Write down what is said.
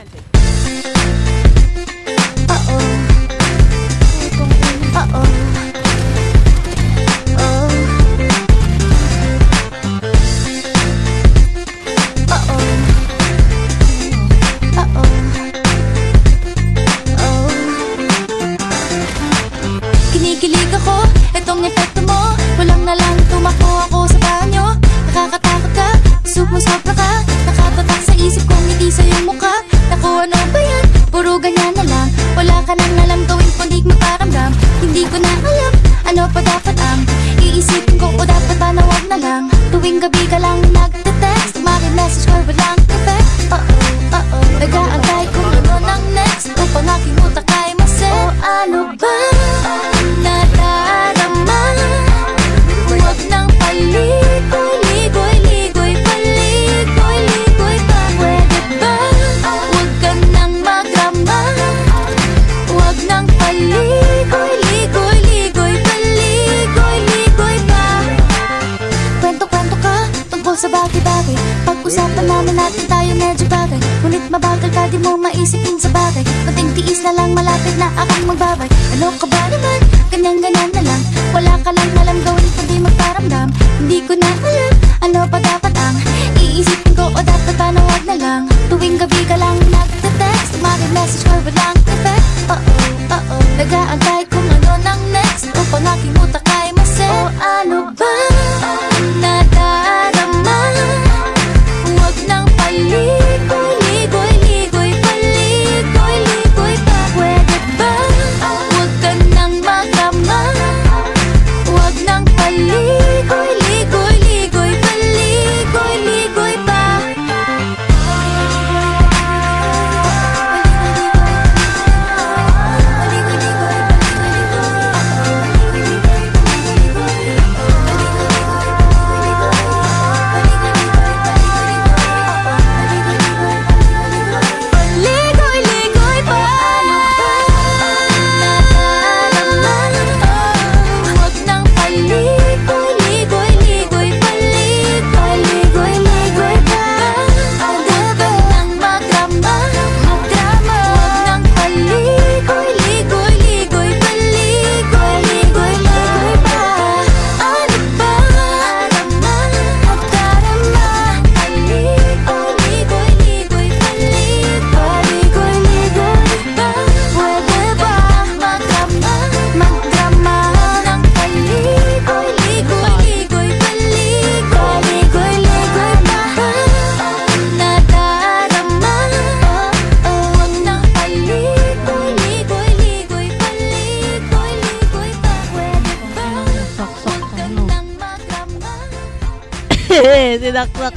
presented. Kinikilig ako, itong epekto mo. Walang na lang tumakbo ako sa banyo. Nakakatakot ka, sumusobra ka. Nakatatak sa isip kong ngiti sa iyong mukha. Naku, ano ba yan? Puro ganyan na lang. Wala ka nang alam gawin kundi magparamdam. Hindi ko na alam, ano pa dapat ang iisipin ko o dapat ba na wag na lang. Tuwing gabi ka lang nagte-text, maki-message ko walang effect. Nag-aantay kung ano ng next upang aking utak ay masip. O ano ba nadarama? Huwag nang paligoy-ligoy-ligoy, paligoy-ligoy pa. Pwede ba? Huwag ka nang magrama. Huwag nang paligoy-ligoy-ligoy, paligoy-ligoy pa. Kwento-kwento ka tungkol sa bagay-bagay. Pag-usapan namin natin tayo medyo bagay. Ngunit mabagal ka, di mo maisipin sa bagay. Kunting tiis na lang, malapit na akong magbabay. Ano ka ba naman? Ganyan-ganyan na lang. Wala ka lang alam gawin kundi magparamdam. Hindi ko na alam, ano pa dapat ang iisipin ko o dapat ba na wag na lang. Tuwing gabi ka lang nagte-text, maki-message ko walang effect. Nag-aantay kung ano ng next upang aking utak ay masip. O ano ba nadarama? Huwag nang paligoy-ligoy-ligoy, paligoy-ligoy pa. Pwede ba? Huwag ka nang magrama. Huwag nang paligoy-ligoy-ligoy, paligoy-ligoy pa. Ligoy-ligoy pa. Nadarama. Huwag nang paligoy-ligoy-ligoy, paligoy-ligoy pa. Huwag nang magrama. Huwag nang paligoy-ligoy-ligoy, paligoy-ligoy pa. Ano ba nadarama? Paligoy-ligoy-ligoy, paligoy-ligoy pa. Pwede ba magrama? Magrama ng paligoy-ligoy-ligoy, paligoy-ligoy pa. Nadarama. Huwag nang paligoy-ligoy-ligoy, paligoy-ligoy pa. Pwede ba? Huwag ka nang magrama. Sinaksak.